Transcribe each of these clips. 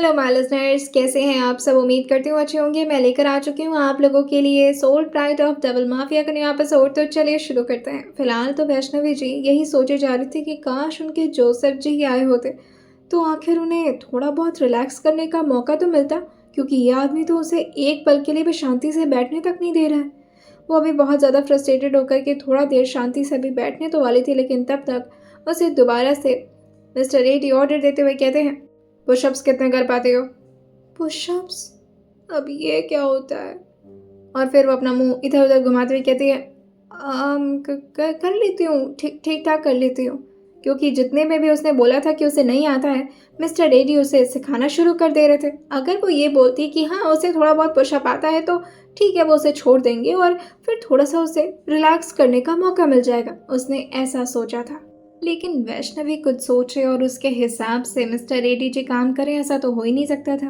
Hello my listeners, कैसे हैं आप सब। उम्मीद करती हूँ अच्छे होंगे। मैं लेकर आ चुकी हूँ आप लोगों के लिए soul pride of double mafia का नया एपिसोड। तो चलिए शुरू करते हैं। फिलहाल तो वैष्णवी जी यही सोचे जा रही थी कि काश उनके जोसेफ जी ही आए होते तो आखिर उन्हें थोड़ा बहुत रिलैक्स करने का मौका तो मिलता, क्योंकि ये आदमी तो उसे एक पल के लिए भी शांति से बैठने तक नहीं दे रहा है। वो अभी बहुत ज़्यादा फ्रस्ट्रेटेड होकर के थोड़ा देर शांति से भी बैठने तो वाली थी, लेकिन तब तक उसे दोबारा से मिस्टर रेड्डी ऑर्डर देते हुए कहते हैं, पुशअप्स कितने कर पाते हो। पुशअप्स, अब ये क्या होता है। और फिर वो अपना मुंह इधर उधर घुमाते हुए कहती है, कर लेती हूँ, ठीक ठीक ठाक कर लेती हूँ। क्योंकि जितने में भी उसने बोला था कि उसे नहीं आता है, मिस्टर रेड्डी उसे सिखाना शुरू कर दे रहे थे। अगर वो ये बोलती कि हाँ उसे थोड़ा बहुत पुशअप आता है तो ठीक है, वो उसे छोड़ देंगे और फिर थोड़ा सा उसे रिलैक्स करने का मौका मिल जाएगा। उसने ऐसा सोचा था। लेकिन वैष्णवी कुछ सोचे और उसके हिसाब से मिस्टर रेड्डी जी काम करें, ऐसा तो हो ही नहीं सकता था।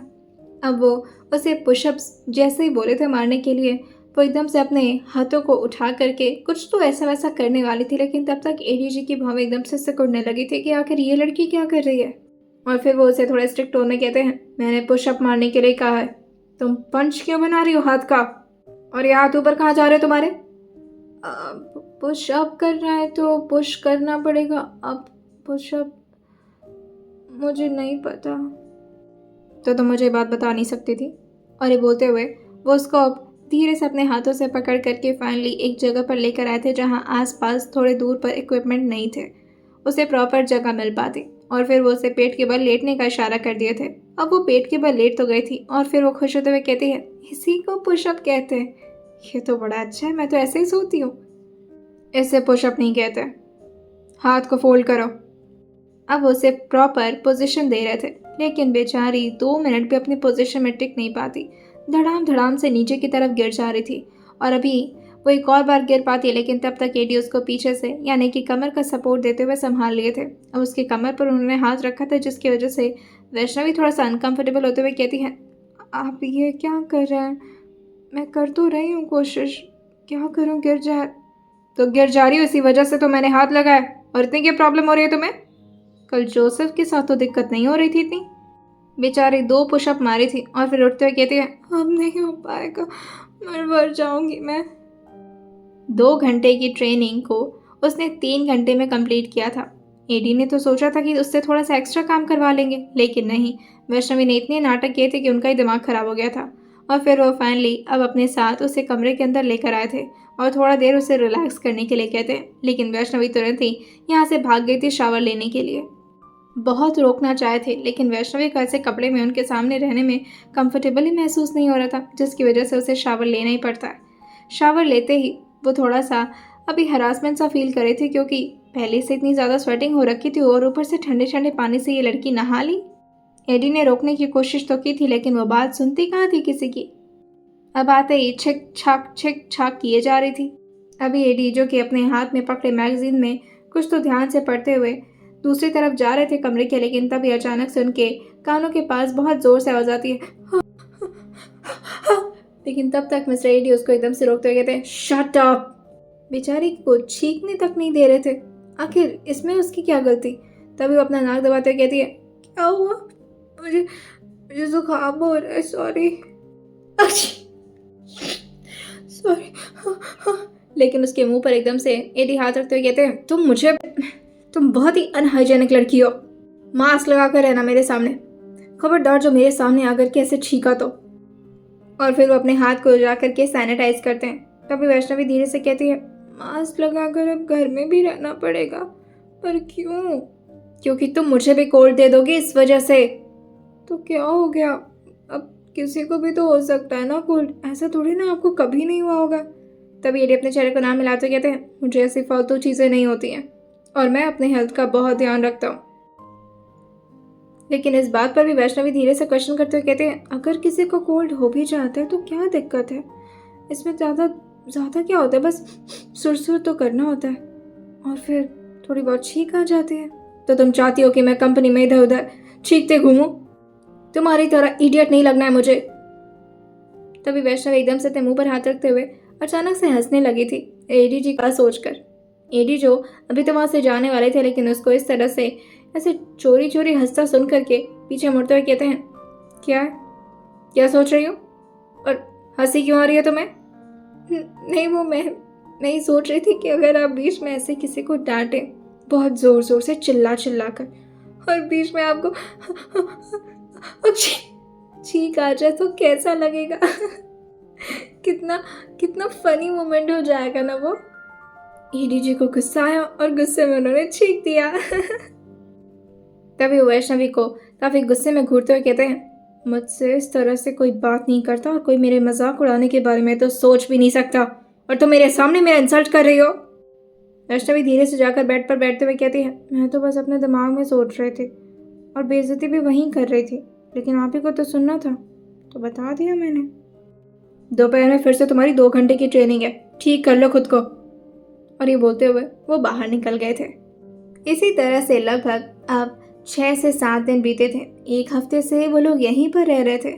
अब वो उसे पुशअप्स जैसे ही बोले थे मारने के लिए, वो एकदम से अपने हाथों को उठा करके कुछ तो ऐसा वैसा करने वाली थी, लेकिन तब तक एडी जी की भौं एकदम से सिकुड़ने लगी थी कि आखिर ये लड़की क्या कर रही है। और फिर वो उसे थोड़ा स्ट्रिक्ट टोन में कहते हैं, मैंने पुशअप मारने के लिए कहा है, तुम पंच क्यों बना रही हो हाथ का, और ये हाथ ऊपर कहाँ जा रहे तुम्हारे। पुशअप करना है तो पुश करना पड़ेगा। अब पुशअप मुझे नहीं पता। तो तुम मुझे बात बता नहीं सकती थी। और ये बोलते हुए वो उसको अब धीरे से अपने हाथों से पकड़ करके फाइनली एक जगह पर लेकर आए थे जहां आसपास थोड़े दूर पर इक्विपमेंट नहीं थे, उसे प्रॉपर जगह मिल पाती। और फिर वो उसे पेट के बल लेटने का इशारा कर दिए थे। अब वो पेट के बल लेट तो गई थी और फिर वो खुश होते हुए कहती है, इसी को पुशअप कहते हैं। ये तो बड़ा अच्छा है, मैं तो ऐसे ही सोती हूँ। इसे पुशअप नहीं कहते, हाथ को फोल्ड करो। अब वो उसे प्रॉपर पोजीशन दे रहे थे, लेकिन बेचारी 2 मिनट भी अपनी पोजीशन में टिक नहीं पाती। धड़ाम धड़ाम से नीचे की तरफ गिर जा रही थी। और अभी वो एक और बार गिर पाती है, लेकिन तब तक एडी उसको पीछे से यानी कि कमर का सपोर्ट देते हुए संभाल लिए थे। अब उसके कमर पर उन्होंने हाथ रखा था, जिसकी वजह से वैष्णवी थोड़ा सा अनकंफर्टेबल होते हुए कहती है, आप ये क्या कर रहे हैं। मैं कर तो रही हूँ कोशिश, क्या करूँ, गिर जाए तो गिर जा रही हूँ, इसी वजह से तो मैंने हाथ लगाया। और इतनी क्या प्रॉब्लम हो रही है तुम्हें। कल जोसेफ के साथ तो दिक्कत नहीं हो रही थी इतनी। बेचारी 2 पुशअप मारी थी और फिर उठते हुए कहती है, अब नहीं हो पाएगा, मर जाऊंगी मैं। 2 घंटे की ट्रेनिंग को उसने 3 घंटे में कंप्लीट किया था। एडी ने तो सोचा था कि उससे थोड़ा सा एक्स्ट्रा काम करवा लेंगे, लेकिन नहीं, वैष्णवी ने इतने नाटक किए थे कि उनका ही दिमाग खराब हो गया था। और फिर वो फाइनली अब अपने साथ उसे कमरे के अंदर लेकर आए थे और थोड़ा देर उसे रिलैक्स करने के लिए कहते हैं। लेकिन वैष्णवी तुरंत ही यहाँ से भाग गई थी शावर लेने के लिए। बहुत रोकना चाहे थे, लेकिन वैष्णवी को ऐसे कपड़े में उनके सामने रहने में कंफर्टेबल ही महसूस नहीं हो रहा था, जिसकी वजह से उसे शावर लेना ही पड़ता है। शावर लेते ही वो थोड़ा सा अभी हरासमेंट सा फील करे थे, क्योंकि पहले से इतनी ज़्यादा स्वेटिंग हो रखी थी और ऊपर से ठंडे ठंडे पानी से ये लड़की नहा ली। एडी ने रोकने की कोशिश तो की थी, लेकिन वो बात सुनती कहाँ थी किसी की। अब आते ही छिक छाक किए जा रही थी। अभी एडी, जो कि अपने हाथ में पकड़े मैगजीन में कुछ तो ध्यान से पढ़ते हुए दूसरी तरफ जा रहे थे कमरे के, लेकिन तभी अचानक से उनके कानों के पास बहुत जोर से आवाज आती है। लेकिन तब तक मिस्टर एडी उसको एकदम से रोकते हुए कहते हैं, शट अप। बेचारी को चीखने तक नहीं दे रहे थे, आखिर इसमें उसकी क्या गलती। तभी वो अपना नाक दबाते हुए कहती है, क्या हुआ, मुझे जुकाम हो रहा है, सॉरी सॉरी। लेकिन उसके मुंह पर एकदम से एडी हाथ रखते हुए कहते हैं, तुम बहुत ही अनहाइजेनिक लड़की हो, मास्क लगा कर रहना मेरे सामने, खबरदार जो मेरे सामने आकर के ऐसे छीका तो। और फिर वो अपने हाथ को जा करके सैनिटाइज करते हैं। तभी वैष्णवी धीरे से कहती है, मास्क लगाकर अब घर में भी रहना पड़ेगा, पर क्यों। क्योंकि तुम मुझे भी कोल्ड दे दोगे इस वजह से। तो क्या हो गया, अब किसी को भी तो हो सकता है ना कोल्ड, ऐसा थोड़ी ना आपको कभी नहीं हुआ होगा। तभी एडी अपने चेहरे को नाम मिलाते कहते हैं, मुझे ऐसी फालतू चीज़ें नहीं होती हैं और मैं अपने हेल्थ का बहुत ध्यान रखता हूँ। लेकिन इस बात पर भी वैष्णवी धीरे से क्वेश्चन करते हुए कहते हैं, अगर किसी को कोल्ड हो भी जाता है तो क्या दिक्कत है, इसमें ज़्यादा क्या होता है, बस सुरसुर तो करना होता है और फिर थोड़ी बहुत छींक आ जाती है। तो तुम चाहती हो कि मैं कंपनी में इधर उधर छींकते घूमूं, तुम्हारी तरह इडियट नहीं लगना है मुझे। तभी वैष्णवी एकदम से अपने मुंह पर हाथ रखते हुए अचानक से हंसने लगी थी, एडी जी का सोचकर। एडी जो अभी तो वहां से जाने वाले थे, लेकिन उसको इस तरह से ऐसे चोरी चोरी हंसता सुन करके पीछे मुड़ते हुए कहते हैं, क्या है? क्या सोच रही हो? और हंसी क्यों आ रही है तुम्हें? नहीं, वो मैं नहीं सोच रही थी कि अगर आप बीच में ऐसे किसी को डांटे, बहुत जोर जोर से चिल्ला चिल्ला कर, और बीच में आपको छींक आ जाए तो कैसा लगेगा? कितना कितना फनी मोमेंट हो जाएगा ना वो। एडीजी को गुस्सा आया और गुस्से में उन्होंने छींक दिया। तभी वैष्णवी को काफी गुस्से में घूरते हुए कहते हैं, मुझसे इस तरह से कोई बात नहीं करता और कोई मेरे मजाक उड़ाने के बारे में तो सोच भी नहीं सकता, और तुम मेरे सामने मेरा इंसल्ट कर रही हो। वैष्णवी धीरे से जाकर बेड पर बैठते हुए कहती है, मैं तो बस अपने दिमाग में सोच रही थी और बेइज्जती भी वहीं कर रही थी, लेकिन आप ही को तो सुनना था तो बता दिया मैंने। दोपहर में फिर से तुम्हारी 2 घंटे की ट्रेनिंग है, ठीक कर लो खुद को। और ये बोलते हुए वो बाहर निकल गए थे। इसी तरह से लगभग अब 6 से 7 दिन बीते थे। 1 हफ्ते से वो लोग यहीं पर रह रहे थे,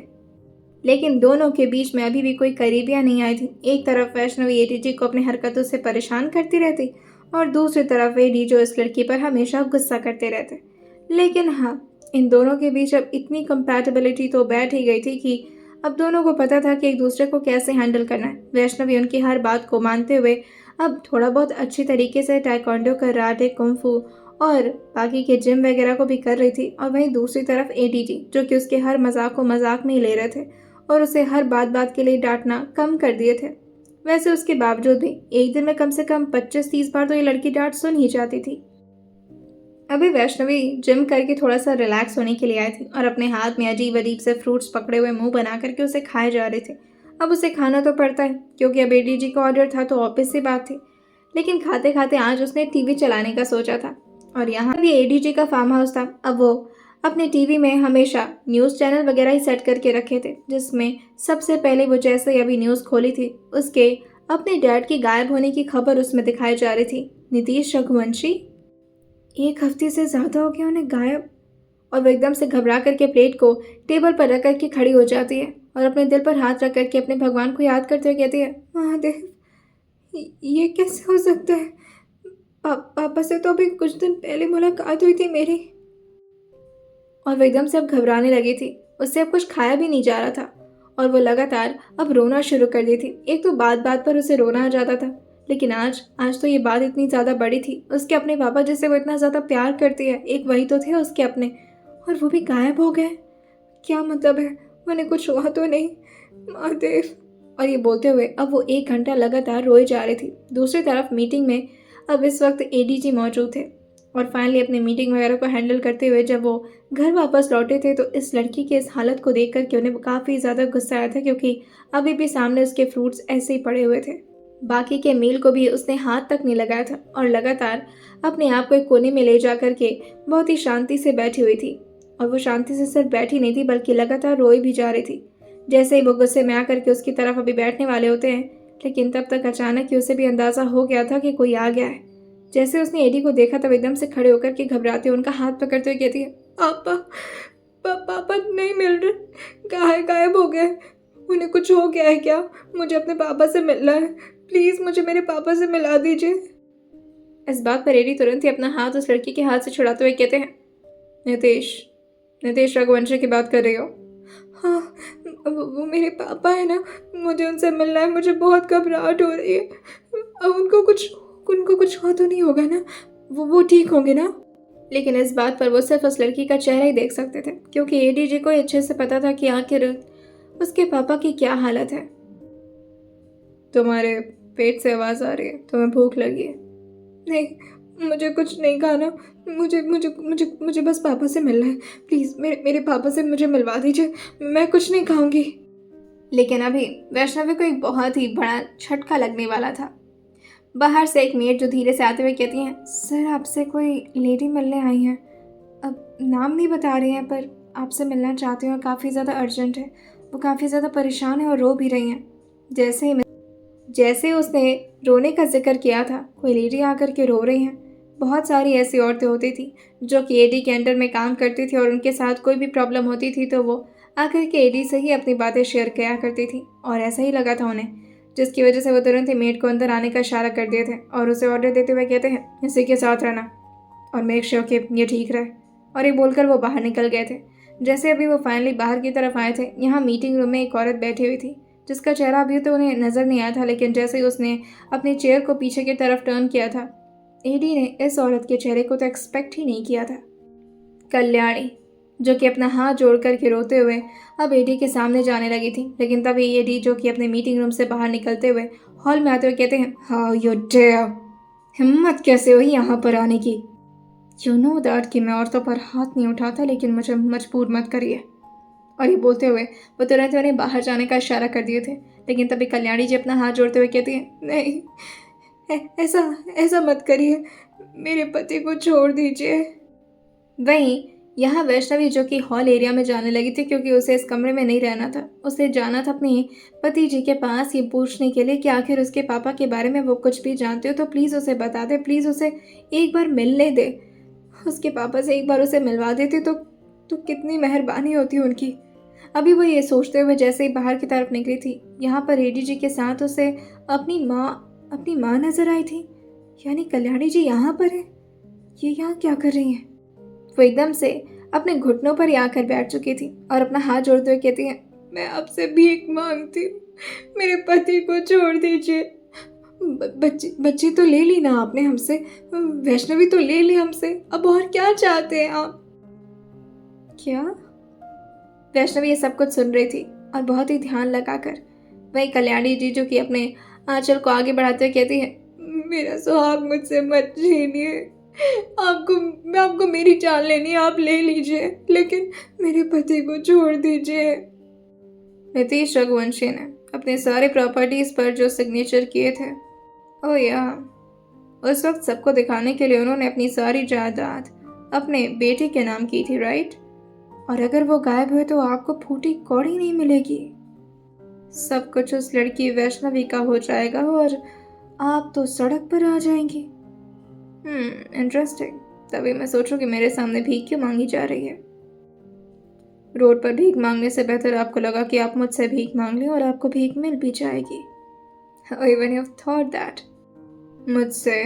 लेकिन दोनों के बीच में अभी भी कोई करीबियां नहीं आई थी। एक तरफ वैष्णवी एडीजी को अपनी हरकतों से परेशान करती रहती और दूसरी तरफ एडी जो इस लड़की पर हमेशा गुस्सा करते रहते। लेकिन हाँ, इन दोनों के बीच अब इतनी कंपैटिबिलिटी तो बैठ ही गई थी कि अब दोनों को पता था कि एक दूसरे को कैसे हैंडल करना है। वैष्णवी उनकी हर बात को मानते हुए अब थोड़ा बहुत अच्छी तरीके से टाइकोंडो, कराटे, कुंफू और बाकी के जिम वगैरह को भी कर रही थी। और वहीं दूसरी तरफ एडीजी जो कि उसके हर मजाक को मजाक में ही ले रहे थे और उसे हर बात बात के लिए डांटना कम कर दिए थे। वैसे उसके बावजूद भी एक दिन में कम से कम 25-30 बार तो ये लड़की डांट सुन ही जाती थी। अभी वैष्णवी जिम करके थोड़ा सा रिलैक्स होने के लिए आई थी और अपने हाथ में अजीब अजीब से फ्रूट्स पकड़े हुए मुंह बना करके उसे खाए जा रहे थे। अब उसे खाना तो पड़ता है क्योंकि अब एडीजी का ऑर्डर था, तो ऑब्वियस सी बात थी। लेकिन खाते खाते आज उसने टीवी चलाने का सोचा था और यहाँ भी एडीजी का फार्म हाउस था। अब वो अपने टीवी में हमेशा न्यूज़ चैनल वगैरह ही सेट करके रखे थे, जिसमें सबसे पहले वो जैसे ही अभी न्यूज़ खोली थी उसके अपने डैड की गायब होने की खबर उसमें दिखाई जा रही थी। नीतीश रघुवंशी 1 हफ्ते से ज़्यादा हो गया उन्हें गायब। और वो एकदम से घबरा करके प्लेट को टेबल पर रख करके खड़ी हो जाती है और अपने दिल पर हाथ रख करके अपने भगवान को याद करते हुए कहती है, महादेव, ये कैसे हो सकता है? पापा से तो अभी कुछ दिन पहले मुलाकात हुई थी मेरी। और वो एकदम से अब घबराने लगी थी। उससे अब कुछ खाया भी नहीं जा रहा था और वो लगातार अब रोना शुरू कर दी थी। एक तो बात बात पर उसे रोना आ जाता था, लेकिन आज तो ये बात इतनी ज़्यादा बड़ी थी। उसके अपने पापा जिससे वो इतना ज़्यादा प्यार करती है, एक वही तो थे उसके अपने, और वो भी गायब हो गए। क्या मतलब है? उन्हें कुछ हुआ तो नहीं? महादेव। और ये बोलते हुए अब वो 1 घंटा लगातार रोए जा रही थी। दूसरी तरफ मीटिंग में अब इस वक्त एडीजी मौजूद थे और फाइनली अपनी मीटिंग वगैरह को हैंडल करते हुए जब वो घर वापस लौटे थे तो इस लड़की की इस हालत को देख करके उन्हें काफ़ी ज़्यादा गुस्सा आया था, क्योंकि अभी भी सामने उसके फ्रूट्स ऐसे ही पड़े हुए थे। बाकी के मील को भी उसने हाथ तक नहीं लगाया था और लगातार अपने आप को एक कोने में ले जा करके बहुत ही शांति से बैठी हुई थी। और वो शांति से सिर्फ बैठी नहीं थी बल्कि लगातार रोई भी जा रही थी। जैसे ही वो गुस्से में आकर के उसकी तरफ अभी बैठने वाले होते हैं, लेकिन तब तक अचानक ही उसे भी अंदाज़ा हो गया था कि कोई आ गया है। जैसे उसने एडी को देखा तब एकदम से खड़े होकर के घबराते उनका हाथ पकड़ते हुए कहती है, पापा पापा नहीं मिल रहे, कहाँ गायब हो गए? उन्हें कुछ हो गया है क्या? मुझे अपने पापा से मिलना है, प्लीज़ मुझे मेरे पापा से मिला दीजिए। इस बात पर एडी तुरंत ही अपना हाथ उस लड़की के हाथ से छुड़ाते हुए कहते हैं, नितेश रघुवंशी की बात कर रही हो? हाँ, वो मेरे पापा है ना, मुझे उनसे मिलना है, मुझे बहुत घबराहट हो रही है। अब उनको कुछ हुआ तो नहीं होगा ना? वो ठीक होंगे ना? लेकिन इस बात पर वो सिर्फ उस लड़की का चेहरा ही देख सकते थे, क्योंकि एडीजी को अच्छे से पता था कि आखिर उसके पापा की क्या हालत है। तुम्हारे पेट से आवाज़ आ रही है, तुम्हें भूख लगी है? नहीं, मुझे कुछ नहीं खाना, मुझे मुझे मुझे मुझे बस पापा से मिलना है, प्लीज़ मेरे पापा से मुझे मिलवा दीजिए, मैं कुछ नहीं खाऊंगी। लेकिन अभी वैष्णवी को एक बहुत ही बड़ा झटका लगने वाला था। बाहर से एक मेड जो धीरे से आते हुए कहती हैं, सर आपसे कोई लेडी मिलने आई है, अब नाम नहीं बता रही हैं पर आपसे मिलना चाहती हूँ, काफ़ी ज़्यादा अर्जेंट है, वो काफ़ी ज़्यादा परेशान है और रो भी रही हैं। जैसे उसने रोने का जिक्र किया था, कोई लेडी आकर के रो रही हैं। बहुत सारी ऐसी औरतें होती थी जो कि एडी के अंडर में काम करती थी और उनके साथ कोई भी प्रॉब्लम होती थी तो वो आकर के एडी से ही अपनी बातें शेयर किया करती थी, और ऐसा ही लगा था उन्हें, जिसकी वजह से वो तुरंत ही मेड को अंदर आने का इशारा कर दिए थे और उसे ऑर्डर देते हुए कहते हैं, इसी के साथ रहना और मेक श्योर कि ये ठीक रहे। और ये बोलकर वो बाहर निकल गए थे। जैसे अभी वो फाइनली बाहर की तरफ आए थे, यहाँ मीटिंग रूम में एक औरत बैठी हुई थी जिसका चेहरा अभी तो उन्हें नज़र नहीं आया था, लेकिन जैसे ही उसने अपनी चेयर को पीछे की तरफ टर्न किया था, एडी ने इस औरत के चेहरे को तो एक्सपेक्ट ही नहीं किया था। कल्याणी, जो कि अपना हाथ जोड़ करके रोते हुए अब एडी के सामने जाने लगी थी, लेकिन तभी एडी, जो कि अपने मीटिंग रूम से बाहर निकलते हुए हॉल में आते हुए कहते हैं, हाउ यू डेयर, हिम्मत कैसे हुई यहाँ पर आने की। यू नो दैट कि मैं औरतों पर हाथ नहीं उठाता, लेकिन मुझे मजबूर मत करिए। और ये बोलते हुए वो तुरंत उन्हें बाहर जाने का इशारा कर दिए थे, लेकिन तभी कल्याणी जी अपना हाथ जोड़ते हुए कहती है, नहीं, ऐसा ऐसा मत करिए, मेरे पति को छोड़ दीजिए। वहीं यहाँ वैष्णवी, जो कि हॉल एरिया में जाने लगी थी क्योंकि उसे इस कमरे में नहीं रहना था, उसे जाना था अपने पति जी के पास ये पूछने के लिए कि आखिर उसके पापा के बारे में वो कुछ भी जानते हो तो प्लीज़ उसे बता दे, प्लीज़ उसे एक बार मिलने दे, उसके पापा से एक बार उसे मिलवा देते तो कितनी मेहरबानी होती उनकी। अभी वो ये सोचते हुए जैसे ही बाहर की तरफ निकली थी, यहाँ पर एडी जी के साथ उसे अपनी माँ नजर आई थी। यानी कल्याणी जी यहाँ पर है, ये यहाँ क्या कर रही हैं? वो एकदम से अपने घुटनों पर ही आकर बैठ चुकी थी और अपना हाथ जोड़ते हुए कहती है, मैं आपसे भीख मांगती हूँ, मेरे पति को छोड़ दीजिए। बच्ची तो ले ली ना आपने हमसे, वैष्णवी तो ले ली हमसे, अब और क्या चाहते हैं आप? क्या? वैष्णवी ये सब कुछ सुन रही थी और बहुत ही ध्यान लगाकर। वही कल्याणी जी, जो कि अपने आंचल को आगे बढ़ाते हुए कहती है, मेरा सुहाग मुझसे मत छीनिए, आपको मेरी जान लेनी है, आप ले लीजिए, लेकिन मेरे पति को छोड़ दीजिए। नीतीश रघुवंशी ने अपने सारे प्रॉपर्टीज पर जो सिग्नेचर किए थे, ओ या, उस वक्त सबको दिखाने के लिए उन्होंने अपनी सारी जायदाद अपने बेटे के नाम की थी, राइट? और अगर वो गायब हुए तो आपको फूटी कौड़ी नहीं मिलेगी, सब कुछ उस लड़की वैष्णवी का हो जाएगा और आप तो सड़क पर आ जाएंगी। इंटरेस्टिंग। तभी मैं सोचूं कि मेरे सामने भीख क्यों मांगी जा रही है। रोड पर भीख मांगने से बेहतर आपको लगा कि आप मुझसे भीख मांग लें और आपको भीख मिल भी जाएगी। Even you've thought that। मुझसे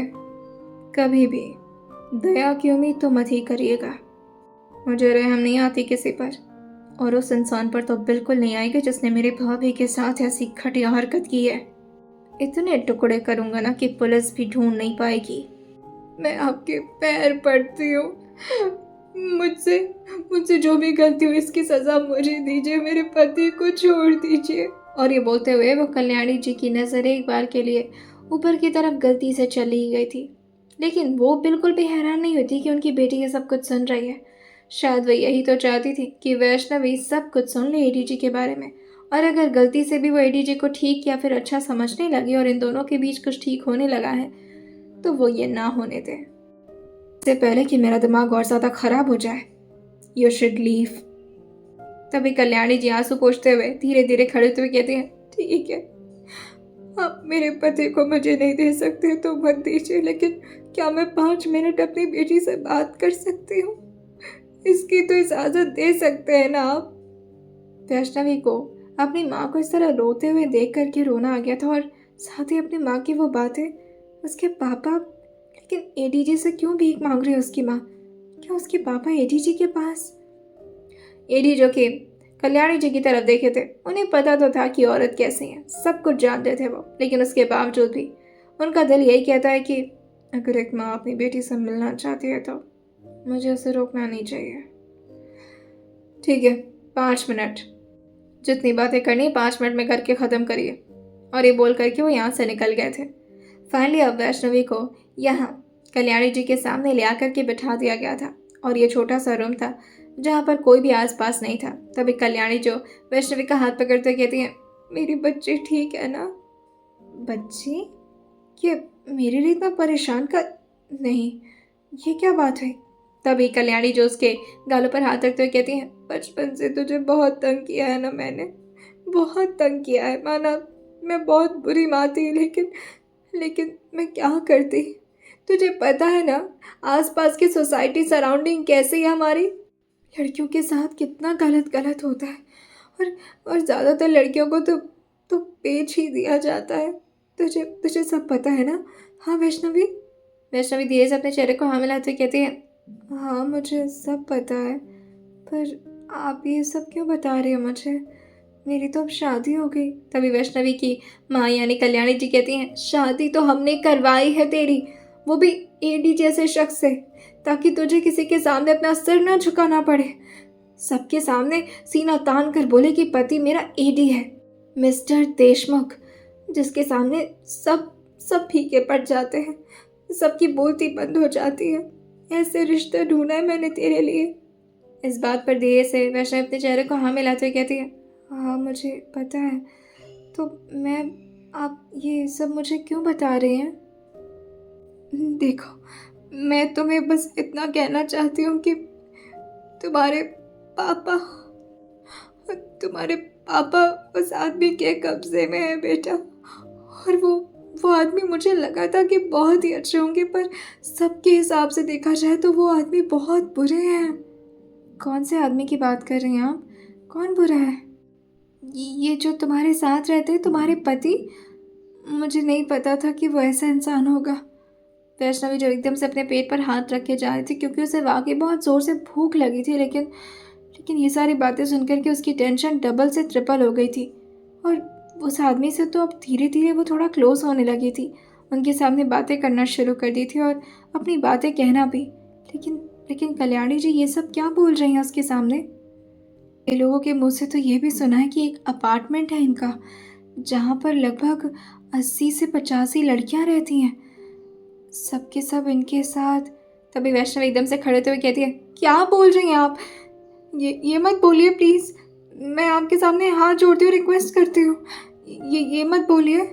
कभी भी दया की उम्मीद तो मत ही करिएगा। मुझे रहम नहीं आती किसी पर, और उस इंसान पर तो बिल्कुल नहीं आएगी जिसने मेरे भाभी के साथ ऐसी घटिया हरकत की है। इतने टुकड़े करूंगा ना कि पुलिस भी ढूंढ नहीं पाएगी। मैं आपके पैर पड़ती हूँ, मुझसे जो भी गलती हुई इसकी सजा मुझे दीजिए, मेरे पति को छोड़ दीजिए। और ये बोलते हुए वो कल्याणी जी की नजर एक बार के लिए ऊपर की तरफ गलती से चली गई थी, लेकिन वो बिल्कुल भी हैरान नहीं होती कि उनकी बेटी ये सब कुछ सुन रही है। शायद वह यही तो चाहती थी कि वैष्णवी सब कुछ सुन ले एडी जी के बारे में, और अगर गलती से भी वो एडी जी को ठीक या फिर अच्छा समझने लगी और इन दोनों के बीच कुछ ठीक होने लगा है तो वो ये ना होने दे, इससे पहले कि मेरा दिमाग और ज़्यादा खराब हो जाए। You should leave. तभी कल्याणी जी आंसू पोंछते हुए धीरे धीरे खड़े हुए कहती हैं, ठीक है, आप मेरे पति को मुझे नहीं दे सकते तो मत दीजिए, लेकिन क्या मैं 5 मिनट अपनी बेटी से बात कर सकती हूँ? इसकी तो इजाज़त दे सकते हैं ना आप? वैष्णवी को अपनी माँ को इस तरह रोते हुए देख करके रोना आ गया था, और साथ ही अपनी माँ की वो बातें, उसके पापा, लेकिन एडीजी से क्यों भीख मांग रही है उसकी माँ? क्या उसके पापा एडीजी के पास? एडी, जो कि कल्याणी जी की तरफ देखे थे, उन्हें पता तो था कि औरत कैसी है, सब कुछ जानते थे वो, लेकिन उसके बावजूद भी उनका दिल यही कहता है कि अगर एक माँ अपनी बेटी से मिलना चाहती है तो मुझे उसे रोकना नहीं चाहिए। ठीक है, 5 मिनट, जितनी बातें करनी 5 मिनट में करके ख़त्म करिए। और ये बोल करके वो यहाँ से निकल गए थे। फाइनली अब वैष्णवी को यहाँ कल्याणी जी के सामने ले आकर के बिठा दिया गया था, और ये छोटा सा रूम था जहाँ पर कोई भी आसपास नहीं था। तभी कल्याणी जो वैष्णवी का हाथ पकड़ते कहती है, मेरी बच्ची ठीक है ना? बच्ची? ये मेरे लिए इतना परेशान का नहीं, ये क्या बात है? तभी कल्याणी जो उसके गालों पर हाथ रखते हुए कहती है, बचपन से तुझे बहुत तंग किया है ना मैंने, बहुत तंग किया है। माना मैं बहुत बुरी माँ थी, लेकिन मैं क्या करती? तुझे पता है ना आसपास की सोसाइटी सराउंडिंग कैसी है हमारी? लड़कियों के साथ कितना गलत होता है, और ज़्यादातर लड़कियों को तो बेच ही दिया जाता है। तुझे सब पता है ना? हाँ वैष्णवी धीरे से अपने चेहरे को हाँ मिलाते कहती है, हाँ मुझे सब पता है, पर आप ये सब क्यों बता रहे हो मुझे? मेरी तो अब शादी हो गई। तभी वैष्णवी की माँ यानी कल्याणी जी कहती हैं, शादी तो हमने करवाई है तेरी, वो भी एडी जैसे शख्स से, ताकि तुझे किसी के सामने अपना सिर न झुकाना पड़े। सबके सामने सीना तान कर बोले कि पति मेरा एडी है, मिस्टर देशमुख, जिसके सामने सब सब फीके पड़ जाते हैं, सबकी बोलती बंद हो जाती है। ऐसे रिश्ता ढूंढा है मैंने तेरे लिए। इस बात पर धीरे से वैष्णवी अपने चेहरे को हाँ मिलाते हुए कहती है, हाँ मुझे पता है। तो मैं, आप ये सब मुझे क्यों बता रहे हैं? देखो, मैं तुम्हें बस इतना कहना चाहती हूँ कि तुम्हारे पापा तुम्हारे पापा उस आदमी के कब्जे में है बेटा। और वो आदमी मुझे लगा था कि बहुत ही अच्छे होंगे, पर सबके हिसाब से देखा जाए तो वो आदमी बहुत बुरे हैं। कौन से आदमी की बात कर रही हैं आप? कौन बुरा है? ये जो तुम्हारे साथ रहते हैं, तुम्हारे पति? मुझे नहीं पता था कि वो ऐसा इंसान होगा। वैष्णवी जो एकदम से अपने पेट पर हाथ रख के जा रही थी, क्योंकि उसे वाकई बहुत ज़ोर से भूख लगी थी, लेकिन ये सारी बातें सुनकर के उसकी टेंशन डबल से ट्रिपल हो गई थी। और उस आदमी से तो अब धीरे धीरे वो थोड़ा क्लोज होने लगी थी, उनके सामने बातें करना शुरू कर दी थी और अपनी बातें कहना भी। लेकिन कल्याणी जी ये सब क्या बोल रही हैं उसके सामने? ये लोगों के मुंह से तो ये भी सुना है कि एक अपार्टमेंट है इनका, जहाँ पर लगभग 80 से 85 लड़कियाँ रहती हैं, सबके सब इनके साथ। तभी वैष्णव एकदम से खड़े होते हुए कहती है, क्या बोल रही हैं आप? ये मत बोलिए प्लीज़, मैं आपके सामने हाथ जोड़ती हूँ, रिक्वेस्ट करती हूँ, ये मत बोलिए।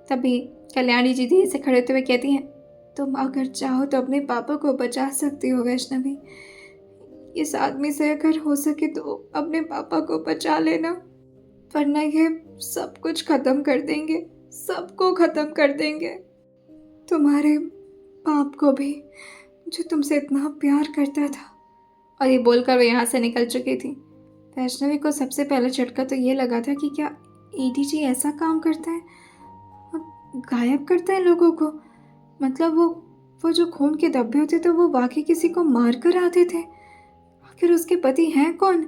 तभी कल्याणी जी धीरे से खड़े होते हुए कहती हैं, तुम अगर चाहो तो अपने पापा को बचा सकती हो वैष्णवी। इस आदमी से अगर हो सके तो अपने पापा को बचा लेना, वरना ये सब कुछ ख़त्म कर देंगे, सबको ख़त्म कर देंगे, तुम्हारे बाप को भी, जो तुमसे इतना प्यार करता था। और ये बोलकर वो यहाँ से निकल चुकी थी। वैष्णवी को सबसे पहले झटका तो ये लगा था कि क्या एडी जी ऐसा काम करता है, गायब करता है लोगों को? मतलब वो जो खून के धब्बे होते थे वो वाकई किसी को मार कर आते थे। आखिर उसके पति हैं कौन,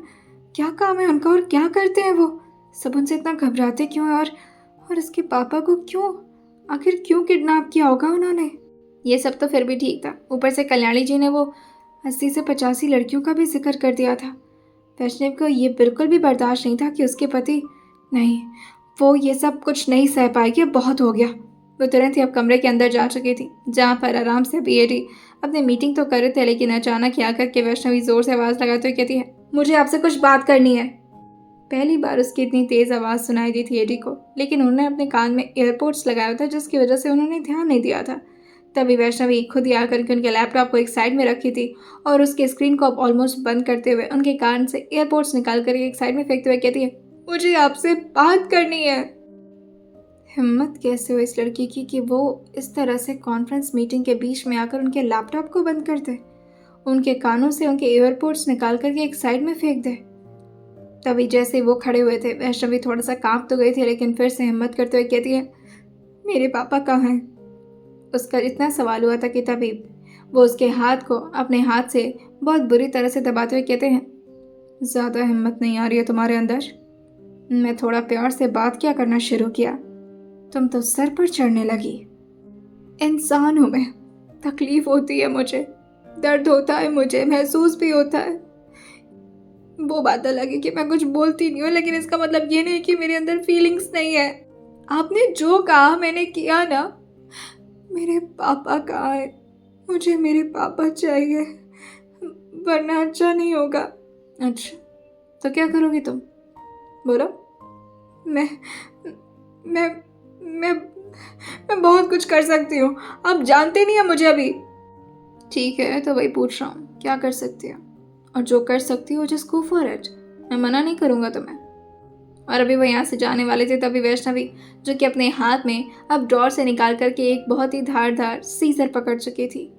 क्या काम है उनका और क्या करते हैं वो? सब उनसे इतना घबराते क्यों हैं? और उसके पापा को आखिर क्यों किडनैप किया होगा उन्होंने? ये सब तो फिर भी ठीक था, ऊपर से कल्याणी जी ने वो 80 से 85 लड़कियों का भी जिक्र कर दिया था। वैष्णव को ये बिल्कुल भी बर्दाश्त नहीं था कि उसके पति, नहीं, वो ये सब कुछ नहीं सह पाएगी, बहुत हो गया। वो तुरंत ही अब कमरे के अंदर जा चुकी थी, जहाँ पर आराम से बीएडी अपने मीटिंग तो कर रहे थे, लेकिन अचानक यहाँ करके वैष्णवी जोर से आवाज़ लगाते हुए कहती है, मुझे आपसे कुछ बात करनी है। पहली बार उसकी इतनी तेज़ आवाज़ सुनाई दी थी एडी को, लेकिन उन्होंने अपने कान में एयरपोर्ट्स लगाया था, जिसकी वजह से उन्होंने ध्यान नहीं दिया था। तभी वैष्णवी खुद ही आकर के उनके लैपटॉप को एक साइड में रखी थी और उसके स्क्रीन को अब ऑलमोस्ट बंद करते हुए उनके कान से एयरपोर्ट्स निकाल कर एक साइड में फेंकते हुए कहती है, मुझे आपसे बात करनी है। हिम्मत कैसे हो इस लड़की की कि वो इस तरह से कॉन्फ्रेंस मीटिंग के बीच में आकर उनके लैपटॉप को बंद कर दे, उनके कानों से उनके एयरपोर्ट्स निकाल करके एक साइड में फेंक दे। तभी जैसे वो खड़े हुए थे, वैष्णवी थोड़ा सा कांप तो गई थी, लेकिन फिर से हिम्मत करते हुए कहती है, मेरे पापा कहाँ हैं? उसका इतना सवाल हुआ था कि तभी वो उसके हाथ को अपने हाथ से बहुत बुरी तरह से दबाते हुए कहते हैं, ज़्यादा हिम्मत नहीं आ रही है तुम्हारे अंदर? मैं थोड़ा प्यार से बात क्या करना शुरू किया, तुम तो सर पर चढ़ने लगी। इंसान हूँ मैं, तकलीफ होती है मुझे, दर्द होता है मुझे, महसूस भी होता है। वो बात अलग है कि मैं कुछ बोलती नहीं हूँ, लेकिन इसका मतलब ये नहीं कि मेरे अंदर फीलिंग्स नहीं है। आपने जो कहा मैंने किया ना। मेरे पापा कहाँ है? मुझे मेरे पापा चाहिए, वरना अच्छा नहीं होगा। अच्छा, तो क्या करोगी तुम? बोलो। मैं मैं मैं मैं बहुत कुछ कर सकती हूँ, आप जानते नहीं हैं मुझे अभी। ठीक है, तो वही पूछ रहा हूँ, क्या कर सकती हो? और जो कर सकती हो जस्ट गो फॉर इट, मैं मना नहीं करूँगा तुम्हें। और अभी वो यहाँ से जाने वाले थे, तभी वैष्णवी, जो कि अपने हाथ में अब ड्रॉर से निकाल करके एक बहुत ही धारदार सीजर पकड़ चुकी थी।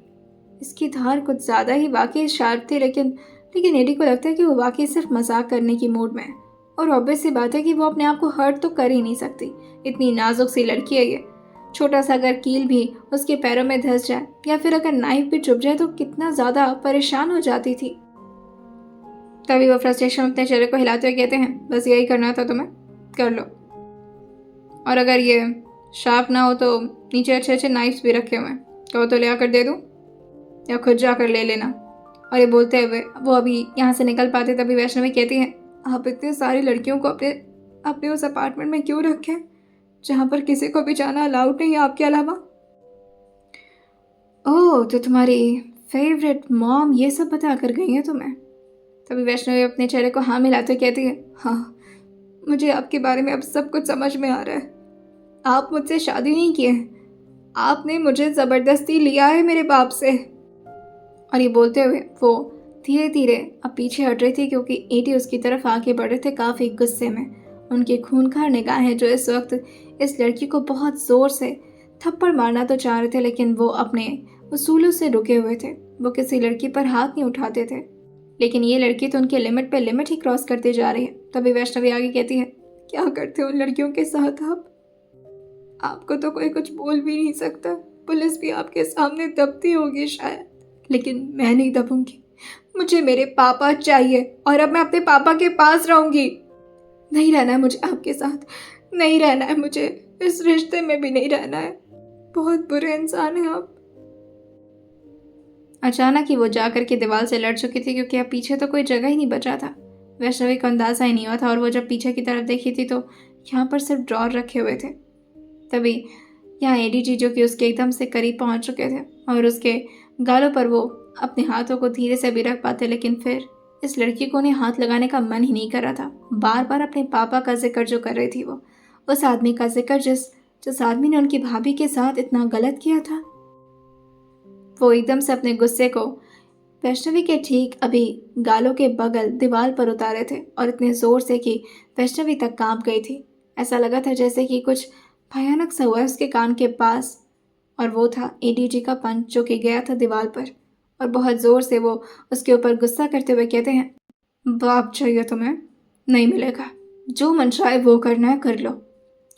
इसकी धार कुछ ज़्यादा ही वाकई शार्प थी, लेकिन एडी को लगता है कि वो वाकई सिर्फ मजाक करने की मूड में है। और ऑब्वियस सी बात है कि वो अपने आप को हर्ट तो कर ही नहीं सकती, इतनी नाजुक सी लड़की है ये। छोटा सा अगर कील भी उसके पैरों में धंस जाए या फिर अगर नाइफ भी चुभ जाए तो कितना ज़्यादा परेशान हो जाती थी। तभी वो फ्रस्ट्रेशन अपने चेहरे को हिलाते हुए कहते हैं, बस यही करना था तुम्हें, कर लो। और अगर ये शार्प ना हो तो नीचे अच्छे अच्छे नाइफ्स भी रखे हुए हैं, कहो तो ले आकर दे दूँ या खुद जाकर ले लेना। और ये बोलते हुए वो अभी यहाँ से निकल पाते तभी वैष्णवी कहती है, आप इतने सारी लड़कियों को अपने अपने उस अपार्टमेंट में क्यों रखें जहाँ पर किसी को भी जाना अलाउड नहीं है आपके अलावा? ओह, तो तुम्हारी फेवरेट मॉम ये सब बता कर गई है तुम्हें? तभी वैष्णवी अपने चेहरे को हाँ मिलाते कहती है, हाँ, मुझे आपके बारे में अब सब कुछ समझ में आ रहा है। आप मुझसे शादी नहीं किए, आपने मुझे ज़बरदस्ती लिया है मेरे बाप से। और ये बोलते हुए वो धीरे धीरे अब पीछे हट रही थी क्योंकि एडी उसकी तरफ आगे बढ़ रहे थे काफ़ी गुस्से में। उनकी खूंखार निगाहें जो इस वक्त इस लड़की को बहुत ज़ोर से थप्पड़ मारना तो चाह रहे थे, लेकिन वो अपने उसूलों से रुके हुए थे। वो किसी लड़की पर हाथ नहीं उठाते थे, लेकिन ये लड़की तो उनके लिमिट पे लिमिट ही क्रॉस करते जा रही है। तभी वैष्णवी आगे कहती है, क्या करते हो उन लड़कियों के साथ आप? आपको तो कोई कुछ बोल भी नहीं सकता, पुलिस भी आपके सामने दबती होगी शायद, लेकिन मैं नहीं दबूंगी। मुझे मेरे पापा चाहिए और अब मैं अपने पापा के पास रहूंगी। नहीं रहना है मुझे आपके साथ, नहीं रहना है मुझे, इस रिश्ते में भी नहीं रहना है। बहुत बुरे इंसान हैं आप। अचानक ही वो जाकर के दीवार से लड़ चुकी थी क्योंकि अब पीछे तो कोई जगह ही नहीं बचा था। वैष्णवी को अंदाजा ही नहीं हुआ था और वो जब पीछे की तरफ देखी थी तो यहाँ पर सिर्फ ड्रॉर रखे हुए थे। तभी यहाँ एडीजी जो कि उसके एकदम से करीब पहुँच चुके थे और उसके गालों पर वो अपने हाथों को धीरे से भी रख पाते, लेकिन फिर इस लड़की को उन्हें हाथ लगाने का मन ही नहीं कर रहा था। बार बार अपने पापा का जिक्र जो कर रही थी वो उस आदमी का जिक्र जिस आदमी ने उनकी भाभी के साथ इतना गलत किया था। वो एकदम से अपने गुस्से को वैष्णवी के ठीक अभी गालों के बगल दीवार पर उतारे थे और इतने ज़ोर से कि वैष्णवी तक कांप गई थी। ऐसा लगा था जैसे कि कुछ भयानक सा हुआ उसके कान के पास, और वो था एडीजी का पंच जो कि गया था दीवार पर। और बहुत ज़ोर से वो उसके ऊपर गुस्सा करते हुए कहते हैं, बाप चाहिए तुम्हें, नहीं मिलेगा, जो मन चाहे वो करना है कर लो।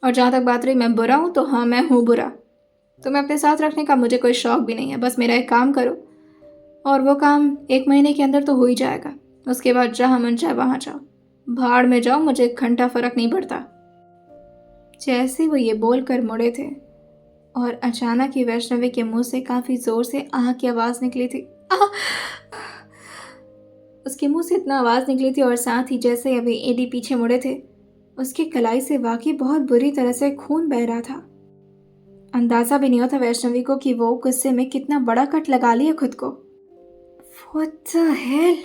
और जहाँ तक बात रही मैं बुरा हूँ तो हाँ, मैं हूँ बुरा। तुम्हें अपने साथ रखने का मुझे कोई शौक भी नहीं है, बस मेरा एक काम करो और वो काम 1 महीने के अंदर तो हो ही जाएगा। उसके बाद जहाँ मन चाहे वहाँ जाओ, भाड़ में जाओ, मुझे 1 घंटा फ़र्क नहीं पड़ता। जैसे वो ये बोल कर मुड़े थे और अचानक ही वैष्णवी के मुंह से काफ़ी ज़ोर से आह की आवाज़ निकली थी। उसके मुंह से इतना आवाज़ निकली थी और साथ ही जैसे अभी एडी पीछे मुड़े थे उसकी कलाई से वाकई बहुत बुरी तरह से खून बह रहा था। अंदाज़ा भी नहीं होता वैष्णवी को कि वो गुस्से में कितना बड़ा कट लगा लिया खुद को। What the hell?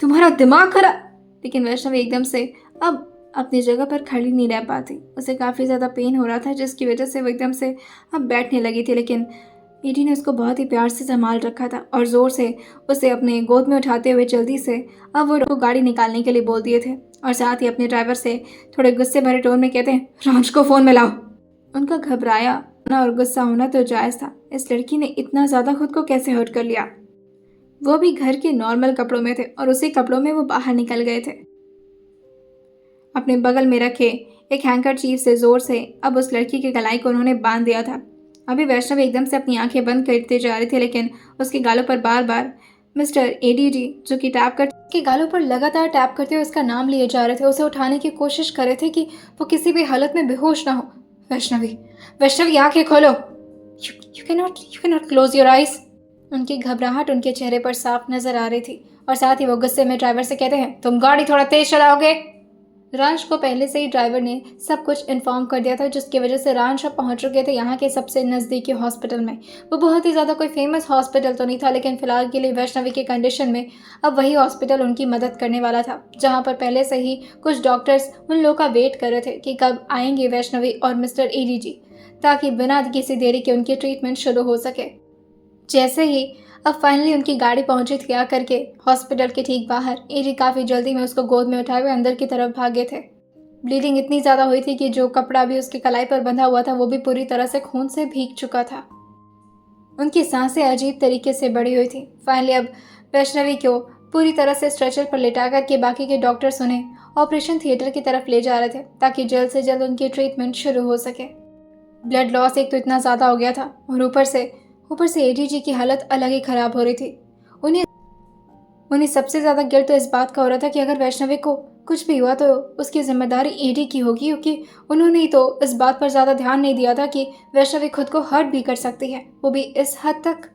तुम्हारा दिमाग खराब। लेकिन वैष्णवी एकदम से अब अपनी जगह पर खड़ी नहीं रह पाती। उसे काफ़ी ज़्यादा पेन हो रहा था जिसकी वजह से वो एकदम से अब बैठने लगी थी, लेकिन एडी ने उसको बहुत ही प्यार से संभाल रखा था और ज़ोर से उसे अपने गोद में उठाते हुए जल्दी से अब वो गाड़ी निकालने के लिए बोल दिए थे और साथ ही अपने ड्राइवर से थोड़े गुस्से भरे टोन में कहते हैं, राज को फ़ोन में लाओ। उनका घबराया और गुस्सा होना तो जायज़ था। इस लड़की ने इतना ज़्यादा खुद को कैसे हर्ट कर लिया? वो भी घर के नॉर्मल कपड़ों में थे और उसी कपड़ों में वो बाहर निकल गए थे। अपने बगल में रखे एक हैंकरचीफ से ज़ोर से अब उस लड़की के गलाई को उन्होंने बांध दिया था। अभी वैष्णवी एकदम से अपनी आंखें बंद करते जा रही थी, लेकिन उसके गालों पर बार बार मिस्टर एडीजी जो कि टैप कर के गालों पर लगातार टैप करते हुए उसका नाम लिए जा रहे थे, उसे उठाने की कोशिश कर रहे थे कि वो किसी भी हालत में बेहोश ना हो। वैष्णवी आंखें खोलो। You can not close your eyes. उनकी घबराहट उनके चेहरे पर साफ नजर आ रही थी और साथ ही वो गुस्से में ड्राइवर से कहते हैं, तुम गाड़ी थोड़ा तेज चलाओगे। रांझ को पहले से ही ड्राइवर ने सब कुछ इन्फॉर्म कर दिया था, जिसकी वजह से रांझ अब पहुंच चुके थे यहाँ के सबसे नज़दीकी हॉस्पिटल में। वो बहुत ही ज़्यादा कोई फेमस हॉस्पिटल तो नहीं था, लेकिन फिलहाल के लिए वैष्णवी के कंडीशन में अब वही हॉस्पिटल उनकी मदद करने वाला था, जहाँ पर पहले से ही कुछ डॉक्टर्स उन लोगों का वेट कर रहे थे कि कब आएंगे वैष्णवी और मिस्टर एडीजी, ताकि बिना किसी देरी के उनकी ट्रीटमेंट शुरू हो सके। जैसे ही अब फाइनली उनकी गाड़ी पहुंची थी आकर के हॉस्पिटल के ठीक बाहर, एडी काफ़ी जल्दी में उसको गोद में उठाए हुए अंदर की तरफ भागे थे। ब्लीडिंग इतनी ज़्यादा हुई थी कि जो कपड़ा भी उसकी कलाई पर बंधा हुआ था वो भी पूरी तरह से खून से भीग चुका था। उनकी सांसें अजीब तरीके से बढ़ी हुई थी। फाइनली अब वैष्णवी को पूरी तरह से स्ट्रेचर पर लिटा कर के बाकी के डॉक्टर्स उन्हें ऑपरेशन थिएटर की तरफ ले जा रहे थे ताकि जल्द से जल्द उनकी ट्रीटमेंट शुरू हो सके। ब्लड लॉस एक तो इतना ज़्यादा हो गया था और ऊपर से एडीजी की हालत अलग ही ख़राब हो रही थी। उन्हें सबसे ज़्यादा गिल्ट तो इस बात का हो रहा था कि अगर वैष्णवी को कुछ भी हुआ तो उसकी जिम्मेदारी एडी की होगी, क्योंकि उन्होंने ही तो इस बात पर ज़्यादा ध्यान नहीं दिया था कि वैष्णवी खुद को हर्ट भी कर सकती है, वो भी इस हद तक।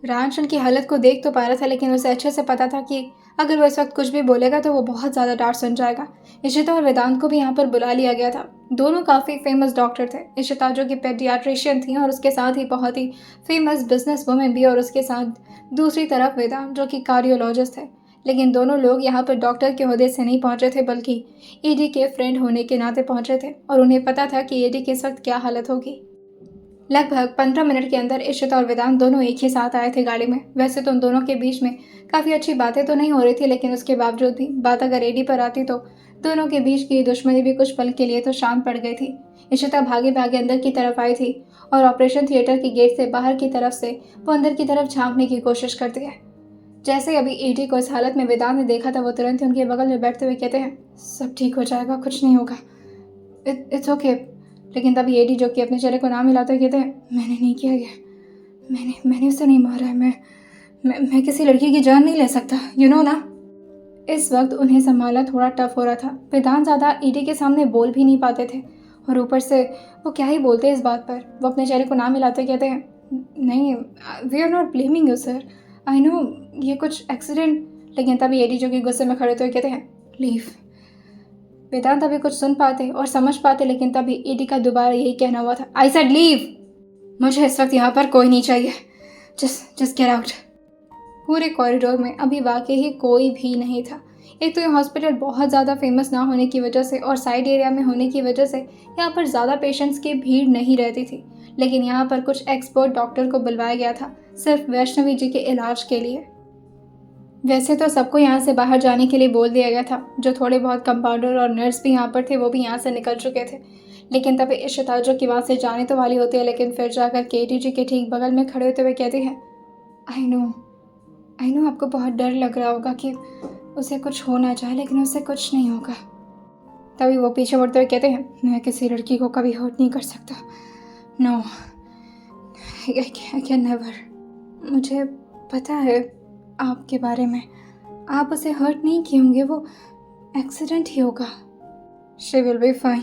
रांच उनकी हालत को देख तो पा रहा था, लेकिन उसे अच्छे से पता था कि अगर वो इस वक्त कुछ भी बोलेगा तो वो बहुत ज़्यादा डांट सुन जाएगा। इशिता और वेदांत को भी यहाँ पर बुला लिया गया था। दोनों काफ़ी फेमस डॉक्टर थे। इशिता जो कि पेडियाट्रिशियन थी और उसके साथ ही बहुत ही फेमस बिजनेस वुमेन भी, और उसके साथ दूसरी तरफ वेदांत जो कि कार्डियोलॉजिस्ट थे। लेकिन दोनों लोग यहाँ पर डॉक्टर के ओहदे से नहीं पहुँचे थे, बल्कि ईडी के फ्रेंड होने के नाते पहुँचे थे, और उन्हें पता था कि ईडी की इस वक्त क्या हालत होगी। लगभग 15 मिनट के अंदर इशिता और वेदांत दोनों एक ही साथ आए थे गाड़ी में। वैसे तो उन दोनों के बीच में काफ़ी अच्छी बातें तो नहीं हो रही थी, लेकिन उसके बावजूद भी बात अगर एडी पर आती तो दोनों के बीच की दुश्मनी भी कुछ पल के लिए तो शांत पड़ गई थी। इशिता भागे भागे अंदर की तरफ आई थी और ऑपरेशन थिएटर की गेट से बाहर की तरफ से वो अंदर की तरफ झांकने की कोशिश करती है। जैसे ही अभी एडी को इस हालत में वेदांत ने देखा था, वो तुरंत ही उनके बगल में बैठते हुए कहते हैं, सब ठीक हो जाएगा, कुछ नहीं होगा, इट्स ओके। लेकिन तभी एडी जो कि अपने चेहरे को ना मिलाते कहते हैं, मैंने नहीं किया ये, मैंने उसे नहीं मारा है, मैं किसी लड़की की जान नहीं ले सकता, यू नो ना। इस वक्त उन्हें संभालना थोड़ा टफ हो रहा था। वेदांत ज़्यादा एडी के सामने बोल भी नहीं पाते थे, और ऊपर से वो क्या ही बोलते इस बात पर। वो अपने चेहरे को ना मिलाते कहते हैं, नहीं, we are not blaming you sir, I know ये कुछ एक्सीडेंट। लेकिन तभी एडी जो कि गुस्से में खड़े थे कहते हैं, लीव। वेदांत अभी कुछ सुन पाते और समझ पाते, लेकिन तभी ईडी का दोबारा यही कहना हुआ था, आई सेड लीव। मुझे इस वक्त यहाँ पर कोई नहीं चाहिए, जस्ट गेट आउट। पूरे कॉरिडोर में अभी वाकई ही कोई भी नहीं था। एक तो ये हॉस्पिटल बहुत ज़्यादा फेमस ना होने की वजह से और साइड एरिया में होने की वजह से यहाँ पर ज़्यादा पेशेंट्स की भीड़ नहीं रहती थी, लेकिन यहाँ पर कुछ एक्सपर्ट डॉक्टर को बुलवाया गया था सिर्फ वैष्णवी जी के इलाज के लिए। वैसे तो सबको यहाँ से बाहर जाने के लिए बोल दिया गया था। जो थोड़े बहुत कंपाउंडर और नर्स भी यहाँ पर थे वो भी यहाँ से निकल चुके थे, लेकिन तभी इशिता जो कि वहाँ से जाने तो वाली होती है, लेकिन फिर जाकर केटी जी के ठीक बगल में खड़े होते हुए कहती है, आई नो आपको बहुत डर लग रहा होगा कि उसे कुछ हो ना जाए, लेकिन उसे कुछ नहीं होगा। तभी वो पीछे मुड़ते हुए कहते हैं, मैं किसी लड़की को कभी हर्ट नहीं कर सकता, नो, आई कैन नेवर। मुझे पता है आपके बारे में, आप उसे हर्ट नहीं किए होंगे, वो एक्सीडेंट ही होगा, she will be fine.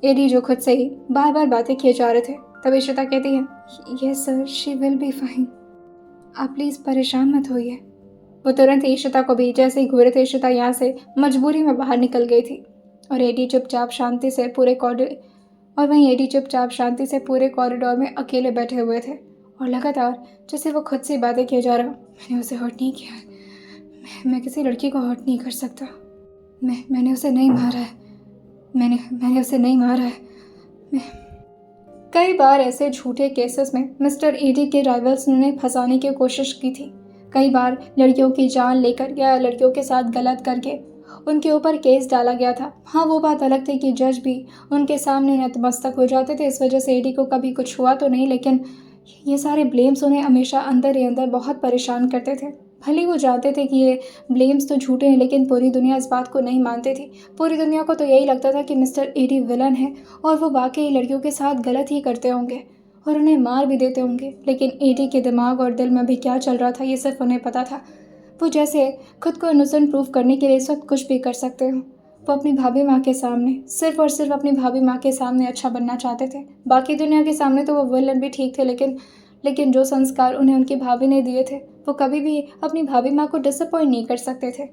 Eddie जो खुद से ही बार बार बातें किए जा रहे थे, तभी इशिता कहती है, yes sir, she will be fine, आप प्लीज़ परेशान मत होइए। वो तुरंत ही इशिता को भी जैसे ही घूरे थे, इशिता यहाँ से मजबूरी में बाहर निकल गई थी, और एडी चुपचाप शांति से पूरे कॉरिडोर में अकेले बैठे हुए थे, और लगातार जैसे वो खुद से बातें किए जा रहा, मैंने उसे हर्ट नहीं किया, मैं किसी लड़की को हर्ट नहीं कर सकता, मैंने उसे नहीं मारा है, मैंने उसे नहीं मारा है। कई बार ऐसे झूठे केसेस में मिस्टर एडी के राइवल्स ने उन्हें फंसाने की कोशिश की थी। कई बार लड़कियों की जान लेकर या लड़कियों के साथ गलत करके उनके ऊपर केस डाला गया था। हाँ, वो बात अलग थी कि जज भी उनके सामने नतमस्तक हो जाते थे। इस वजह से एडी को कभी कुछ हुआ तो नहीं, लेकिन ये सारे ब्लेम्स उन्हें हमेशा अंदर ही अंदर बहुत परेशान करते थे। भले वो जानते थे कि ये ब्लेम्स तो झूठे हैं, लेकिन पूरी दुनिया इस बात को नहीं मानती थी। पूरी दुनिया को तो यही लगता था कि मिस्टर एडी विलन है और वो वाकई लड़कियों के साथ गलत ही करते होंगे और उन्हें मार भी देते होंगे। लेकिन एडी के दिमाग और दिल में भी क्या चल रहा था ये सिर्फ उन्हें पता था। वो जैसे खुद को इनोसेंट प्रूफ करने के लिए इस वक्त कुछ भी कर सकते हो। वो अपनी भाभी माँ के सामने, सिर्फ और सिर्फ अपनी भाभी माँ के सामने अच्छा बनना चाहते थे। बाकी दुनिया के सामने तो वो विलन भी ठीक थे, लेकिन जो संस्कार उन्हें उनकी भाभी ने दिए थे वो कभी भी अपनी भाभी माँ को डिसअपॉइंट नहीं कर सकते थे।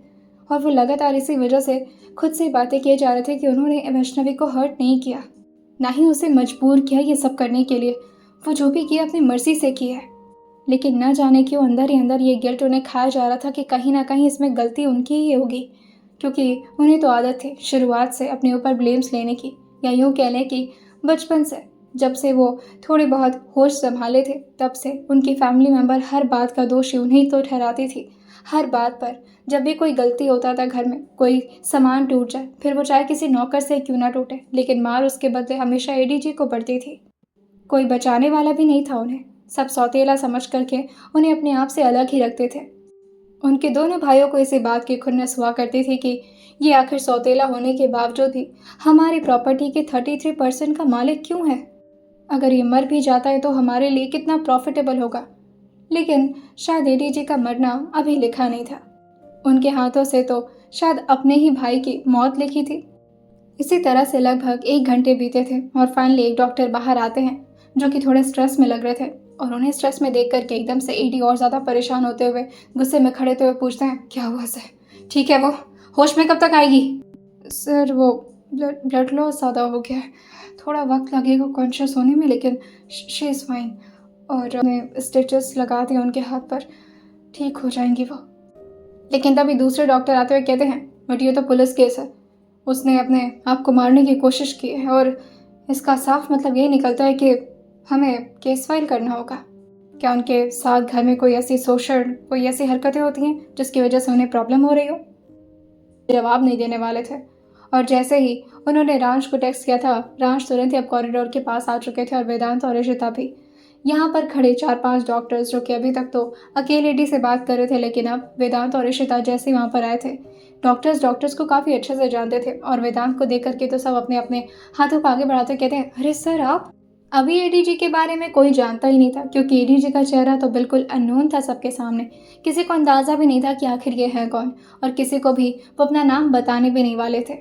और वो लगातार इसी वजह से खुद से बातें किए जा रहे थे कि उन्होंने वैष्णवी को हर्ट नहीं किया, ना ही उसे मजबूर किया ये सब करने के लिए। वो जो भी किया अपनी मर्जी से किया है, लेकिन न जाने क्यों अंदर ही अंदर ये गिल्ट उन्हें खाया जा रहा था कि कहीं ना कहीं इसमें गलती उनकी ही होगी, क्योंकि उन्हें तो आदत थी शुरुआत से अपने ऊपर ब्लेम्स लेने की, या यूँ कह लें कि बचपन से जब से वो थोड़े बहुत होश संभाले थे तब से उनकी फैमिली मेम्बर हर बात का दोषी उन्हें तो ठहराती थी। हर बात पर जब भी कोई गलती होता था, घर में कोई सामान टूट जाए, फिर वो चाहे किसी नौकर से क्यों ना टूटे, लेकिन मार उसके बदले हमेशा एडी जी को पड़ती थी। कोई बचाने वाला भी नहीं था उन्हें। सब सौतेला समझ करके उन्हें अपने आप से अलग ही रखते थे। उनके दोनों भाइयों को इसी बात की खुन्नस हुआ करती थी कि ये आखिर सौतेला होने के बावजूद भी हमारी प्रॉपर्टी के 33% का मालिक क्यों है। अगर ये मर भी जाता है तो हमारे लिए कितना प्रॉफिटेबल होगा। लेकिन शायद एडी जी का मरना अभी लिखा नहीं था। उनके हाथों से तो शायद अपने ही भाई की मौत लिखी थी। इसी तरह से लगभग 1 घंटे बीते थे और फाइनली एक डॉक्टर बाहर आते हैं जो कि थोड़े स्ट्रेस में लग रहे थे, और उन्हें स्ट्रेस में देख करके एकदम से एडी और ज़्यादा परेशान होते हुए गुस्से में खड़े होते हुए पूछते हैं, क्या हुआ सर? ठीक है, वो होश में कब तक आएगी? सर वो ब्लड लॉस ज़्यादा हो गया है, थोड़ा वक्त लगेगा कॉन्शियस होने में, लेकिन शी इज़ फाइन। और उन्हें स्टिचेस लगा दिए उनके हाथ पर, ठीक हो जाएंगी वो। लेकिन तभी दूसरे डॉक्टर आते हुए कहते हैं, बट ये तो पुलिस केस है, उसने अपने आप को मारने की कोशिश की है, और इसका साफ मतलब ये निकलता है कि हमें केस फाइल करना होगा। क्या उनके साथ घर में कोई ऐसी हरकतें होती हैं जिसकी वजह से उन्हें प्रॉब्लम हो रही हो? जवाब नहीं देने वाले थे, और जैसे ही उन्होंने रांश को टेक्स्ट किया था, रांश तुरंत ही अब कॉरिडोर के पास आ चुके थे, और वेदांत और ऋषिता भी यहाँ पर खड़े 4-5 डॉक्टर्स जो कि अभी तक तो अकेले डी से बात कर रहे थे, लेकिन अब वेदांत और ऋषिता जैसे वहाँ पर आए थे, डॉक्टर्स को काफ़ी अच्छे से जानते थे, और वेदांत को देख करके तो सब अपने अपने हाथों को आगे बढ़ाते कहते हैं, अरे सर आप? अभी एडीजी के बारे में कोई जानता ही नहीं था, क्योंकि एडीजी का चेहरा तो बिल्कुल अननोन था सबके सामने। किसी को अंदाज़ा भी नहीं था कि आखिर ये है कौन, और किसी को भी वो अपना नाम बताने भी नहीं वाले थे।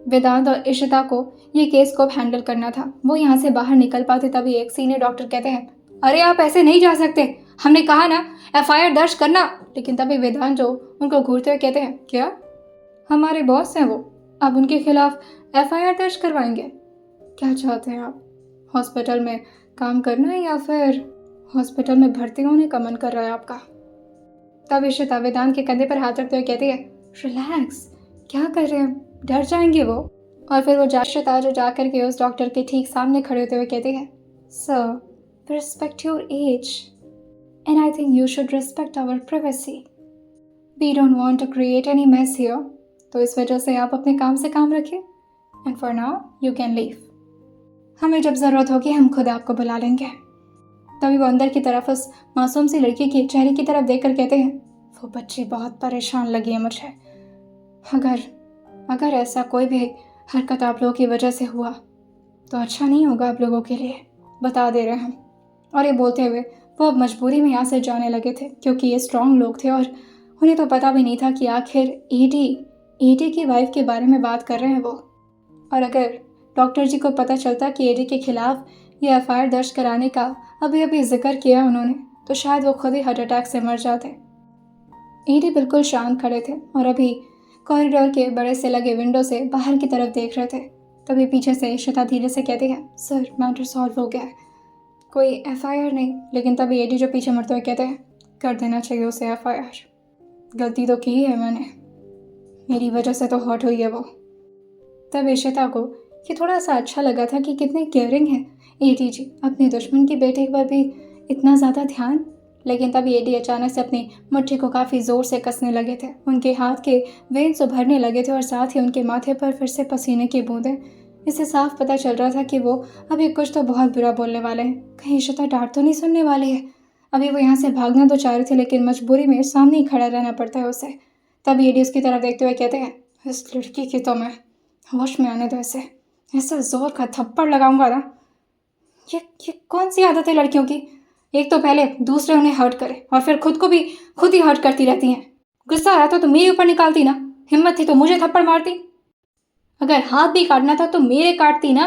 वेदांत और इशिता को ये केस को हैंडल करना था। वो यहाँ से बाहर निकल पाते तभी एक सीनियर डॉक्टर कहते हैं, अरे आप ऐसे नहीं जा सकते, हमने कहा ना एफआईआर दर्ज करना। लेकिन तभी वेदांत जो उनको घूरते हुए कहते हैं, क्या? हमारे बॉस हैं वो, आप उनके खिलाफ एफआईआर दर्ज करवाएंगे? क्या चाहते हैं आप? हॉस्पिटल में काम करना है या फिर हॉस्पिटल में भर्ती होने का मन कर रहा है आपका? तब इशिता वेदांत के कंधे पर हाथ रखते हुए कहती है, रिलैक्स, क्या कर रहे हैं, डर जाएंगे वो। और फिर वो इशिता जो जाकर के उस डॉक्टर के ठीक सामने खड़े होते हुए कहती है, sir, respect your age, and I think you should respect our privacy. We don't want to create any mess here. तो इस वजह से आप अपने काम से काम रखिए, and for now you can leave. हमें जब ज़रूरत होगी हम खुद आपको बुला लेंगे। तभी वो अंदर की तरफ उस मासूम सी लड़की के चेहरे की तरफ देखकर कहते हैं, वो बच्ची बहुत परेशान लगी है मुझे। अगर ऐसा कोई भी हरकत आप लोगों की वजह से हुआ तो अच्छा नहीं होगा आप लोगों के लिए, बता दे रहे हैं हम। और ये बोलते हुए वो अब मजबूरी में यहाँ से जाने लगे थे, क्योंकि ये स्ट्रांग लोग थे और उन्हें तो पता भी नहीं था कि आखिर एडी की वाइफ के बारे में बात कर रहे हैं वो। और अगर डॉक्टर जी को पता चलता कि एडी के खिलाफ ये एफआईआर दर्ज कराने का अभी जिक्र किया उन्होंने, तो शायद वो खुद ही हार्ट अटैक से मर जाते। एडी बिल्कुल शांत खड़े थे और अभी कॉरिडोर के बड़े से लगे विंडो से बाहर की तरफ देख रहे थे। तभी पीछे से इशिता धीरे से कहती है, सर मैटर सॉल्व हो गया है, कोई एफआईआर नहीं। लेकिन तभी एडी जो पीछे मुड़ते हुए कहते हैं, कर देना चाहिए उसे एफआईआर, गलती तो की है मैंने, मेरी वजह से तो हर्ट हुई है वो। तब इशिता को ये थोड़ा सा अच्छा लगा था कि कितने केयरिंग है एडी जी, अपने दुश्मन की बेटे पर भी इतना ज़्यादा ध्यान। लेकिन तभी एडी अचानक से अपनी मुट्ठी को काफ़ी ज़ोर से कसने लगे थे, उनके हाथ के वेन्स उभरने लगे थे और साथ ही उनके माथे पर फिर से पसीने की बूंदें। इससे साफ पता चल रहा था कि वो अभी कुछ तो बहुत बुरा बोलने वाले हैं, कहीं इशिता डांट तो नहीं सुनने वाली है। अभी वो यहाँ से भागना तो चाह रहे थे, लेकिन मजबूरी में सामने ही खड़ा रहना पड़ता है उसे। तभी एडी उसकी तरफ देखते हुए कहते हैं, इस लड़की की तो मैं होश में आने दो, ऐसे जोर का थप्पड़ लगाऊंगा ना। ये कौन सी आदत है लड़कियों की, एक तो पहले दूसरे उन्हें हर्ट करे और फिर खुद ही हर्ट करती रहती हैं। गुस्सा आया तो मेरे ऊपर निकालती ना, हिम्मत थी तो मुझे थप्पड़ मारती, अगर हाथ भी काटना था तो मेरे काटती ना।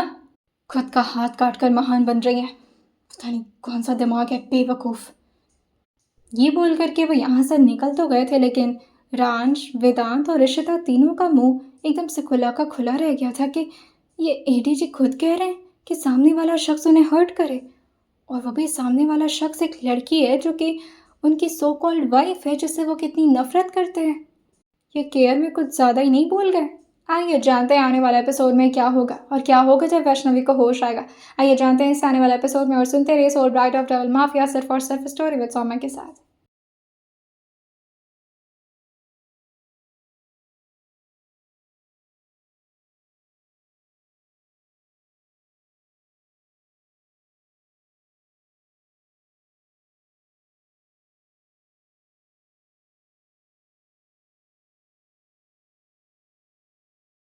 खुद का हाथ काट कर महान बन रही है, पता नहीं कौन सा दिमाग है, बेवकूफ़। ये बोल करके वो यहाँ से निकल तो गए थे, लेकिन रांश, वेदांत और इशिता तीनों का मुंह एकदम से खुला का खुला रह गया था कि ये एडी जी खुद कह रहे हैं कि सामने वाला शख्स उन्हें हर्ट करे, और वो भी सामने वाला शख्स एक लड़की है जो कि उनकी सो कॉल्ड वाइफ है, जिससे वो कितनी नफरत करते हैं। ये केयर में कुछ ज़्यादा ही नहीं बोल गए। आइए जानते हैं आने वाले एपिसोड में क्या होगा, और क्या होगा जब वैष्णवी को होश आएगा। आइए जानते हैं इस आने वाले एपिसोड में, और सुनते रहिए soul bright of double mafia सिर्फ और सिर्फ स्टोरी विद सौम्या के साथ।